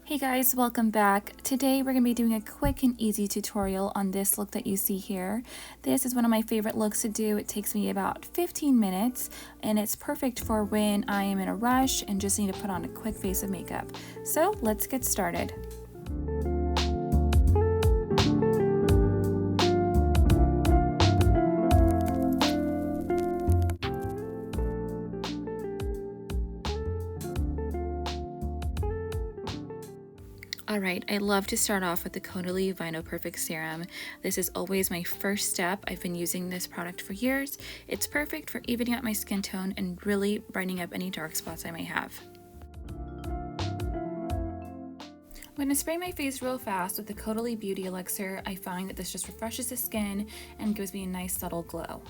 Hey guys, welcome back. Today we're going to be doing a quick and easy tutorial on this look that you see here. This is one of my favorite looks to do. It takes me about 15 minutes and it's perfect for when I am in a rush and just need to put on a quick face of makeup. So let's get started. Alright, I love to start off with the Caudalie Vinoperfect Serum. This is always my first step. I've been using this product for years. It's perfect for evening out my skin tone and really brightening up any dark spots I may have. I'm going to spray my face real fast with the Caudalie Beauty Elixir. I find that this just refreshes the skin and gives me a nice subtle glow.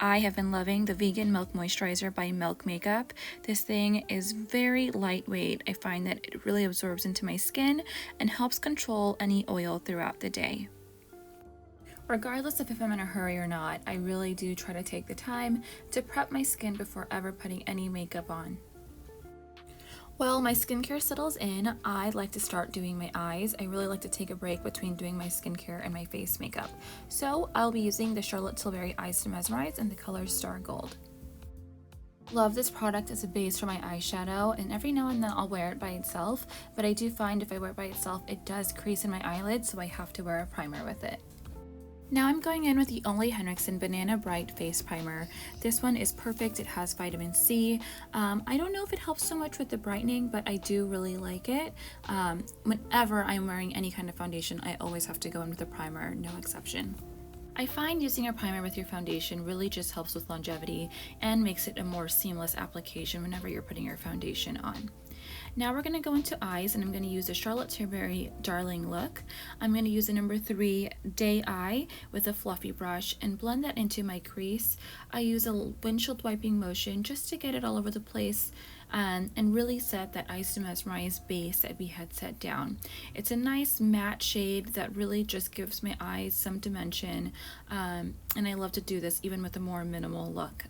I have been loving the Vegan Milk Moisturizer by Milk Makeup. This thing is very lightweight. I find that it really absorbs into my skin and helps control any oil throughout the day. Regardless of if I'm in a hurry or not, I really do try to take the time to prep my skin before ever putting any makeup on. While my skincare settles in, I like to start doing my eyes. I really like to take a break between doing my skincare and my face makeup. So I'll be using the Charlotte Tilbury Eyes to Mesmerize in the color Star Gold. Love this product as a base for my eyeshadow, and every now and then I'll wear it by itself, but I do find if I wear it by itself, it does crease in my eyelids, so I have to wear a primer with it. Now I'm going in with the OleHenriksen Banana Bright Face Primer. This one is perfect. It has vitamin C. I don't know if it helps so much with the brightening, but I do really like it. Whenever I'm wearing any kind of foundation, I always have to go in with a primer, no exception. I find using a primer with your foundation really just helps with longevity and makes it a more seamless application whenever you're putting your foundation on. Now we're going to go into eyes, and I'm going to use the Charlotte Tilbury Darling Look. I'm going to use the number 3 Day Eye with a fluffy brush and blend that into my crease. I use a windshield wiping motion just to get it all over the place and really set that Eyes to Mesmerize base that we had set down. It's a nice matte shade that really just gives my eyes some dimension, and I love to do this even with a more minimal look.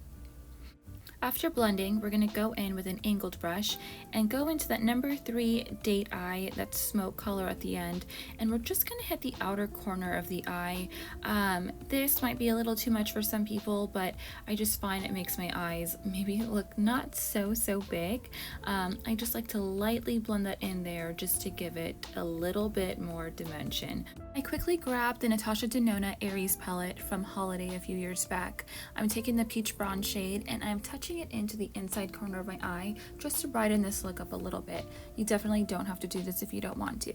After blending, we're going to go in with an angled brush and go into that number 3 Date Eye, that smoke color at the end, and we're just going to hit the outer corner of the eye. This might be a little too much for some people, but I just find it makes my eyes maybe look not so big. I just like to lightly blend that in there just to give it a little bit more dimension. I quickly grabbed the Natasha Denona Aries palette from Holiday a few years back. I'm taking the peach bronze shade and I'm touching it into the inside corner of my eye just to brighten this look up a little bit. You definitely don't have to do this if you don't want to.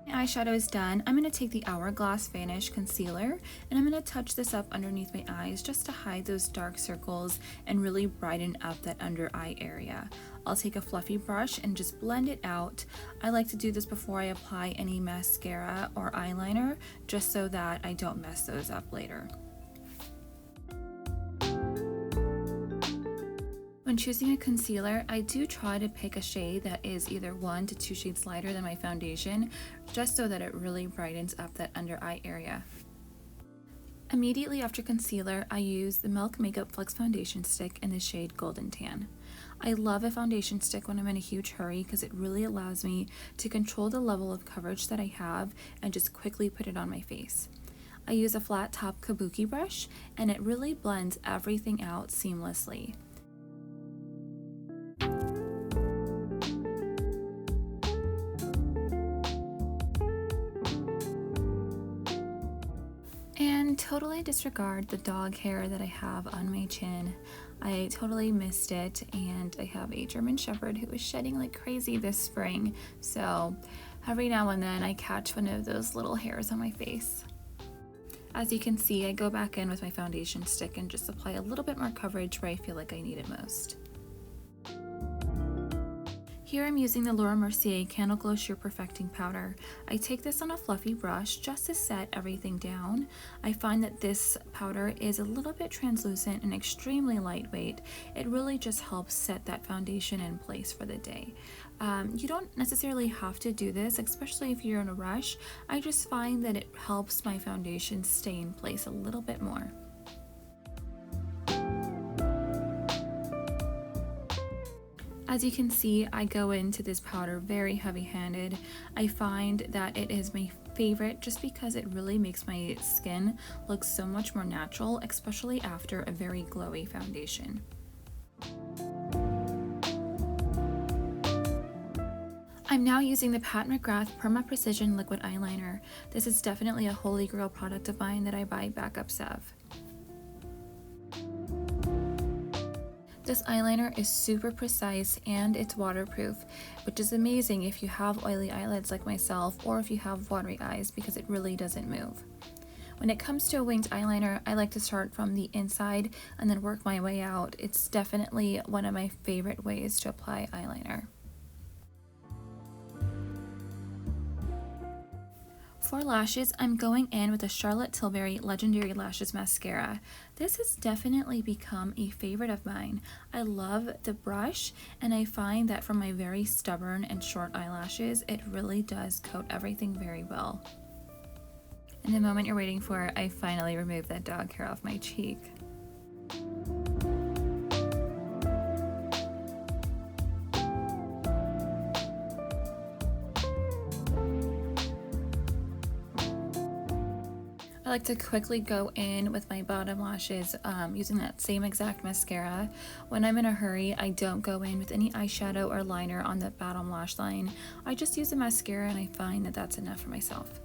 My eyeshadow is done. I'm going to take the Hourglass Vanish concealer and I'm going to touch this up underneath my eyes just to hide those dark circles and really brighten up that under eye area. I'll take a fluffy brush and just blend it out. I like to do this before I apply any mascara or eyeliner, just so that I don't mess those up later. When choosing a concealer, I do try to pick a shade that is either 1 to 2 shades lighter than my foundation, just so that it really brightens up that under eye area. Immediately after concealer, I use the Milk Makeup Flex Foundation Stick in the shade Golden Tan. I love a foundation stick when I'm in a huge hurry because it really allows me to control the level of coverage that I have and just quickly put it on my face. I use a flat top kabuki brush and it really blends everything out seamlessly. And totally disregard the dog hair that I have on my chin. I totally missed it, and I have a German Shepherd who is shedding like crazy this spring, so every now and then I catch one of those little hairs on my face. As you can see, I go back in with my foundation stick and just apply a little bit more coverage where I feel like I need it most. Here I'm using the Laura Mercier Candle Glow Sheer Perfecting Powder. I take this on a fluffy brush just to set everything down. I find that this powder is a little bit translucent and extremely lightweight. It really just helps set that foundation in place for the day. You don't necessarily have to do this, especially if you're in a rush. I just find that it helps my foundation stay in place a little bit more. As you can see, I go into this powder very heavy-handed. I find that it is my favorite just because it really makes my skin look so much more natural, especially after a very glowy foundation. I'm now using the Pat McGrath Perma Precision Liquid Eyeliner. This is definitely a holy grail product of mine that I buy backups of. This eyeliner is super precise and it's waterproof, which is amazing if you have oily eyelids like myself or if you have watery eyes because it really doesn't move. When it comes to a winged eyeliner, I like to start from the inside and then work my way out. It's definitely one of my favorite ways to apply eyeliner. For lashes, I'm going in with the Charlotte Tilbury Legendary Lashes Mascara. This has definitely become a favorite of mine. I love the brush, and I find that for my very stubborn and short eyelashes, it really does coat everything very well. In the moment you're waiting for, I finally removed that dog hair off my cheek. I like to quickly go in with my bottom lashes using that same exact mascara. When I'm in a hurry, I don't go in with any eyeshadow or liner on the bottom lash line. I just use the mascara and I find that that's enough for myself.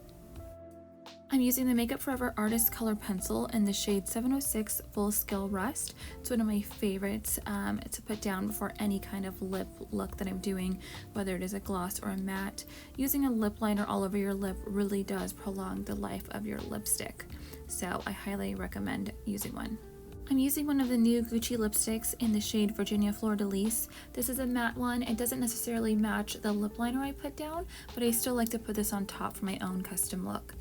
I'm using the Makeup Forever Artist Color Pencil in the shade 706 Full Scale Rust. It's one of my favorites to put down before any kind of lip look that I'm doing, whether it is a gloss or a matte. Using a lip liner all over your lip really does prolong the life of your lipstick, so I highly recommend using one. I'm using one of the new Gucci lipsticks in the shade Virginia Fleur de Lis. This is a matte one. It doesn't necessarily match the lip liner I put down, but I still like to put this on top for my own custom look.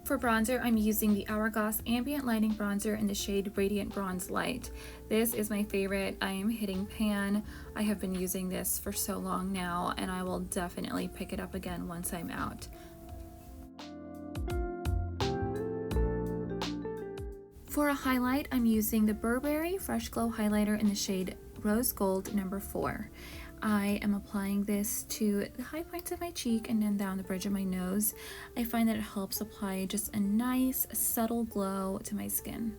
For bronzer, I'm using the Hourglass Ambient Lighting Bronzer in the shade Radiant Bronze Light. This is my favorite. I am hitting pan. I have been using this for so long now, and I will definitely pick it up again once I'm out. For a highlight, I'm using the Burberry Fresh Glow Highlighter in the shade Rose Gold No. 4. I am applying this to the high points of my cheek and then down the bridge of my nose. I find that it helps apply just a nice, subtle glow to my skin.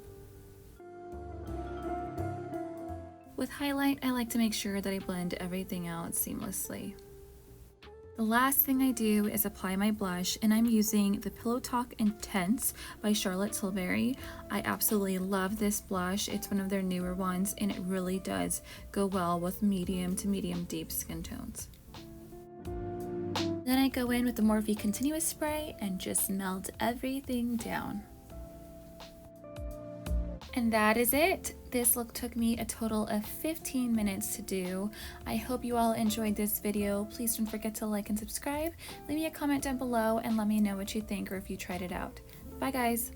With highlight, I like to make sure that I blend everything out seamlessly. The last thing I do is apply my blush, and I'm using the Pillowtalk Intense by Charlotte Tilbury. I absolutely love this blush. It's one of their newer ones, and it really does go well with medium to medium deep skin tones. Then I go in with the Morphe Continuous Spray and just melt everything down. And that is it. This look took me a total of 15 minutes to do. I hope you all enjoyed this video. Please don't forget to like and subscribe. Leave me a comment down below and let me know what you think or if you tried it out. Bye guys.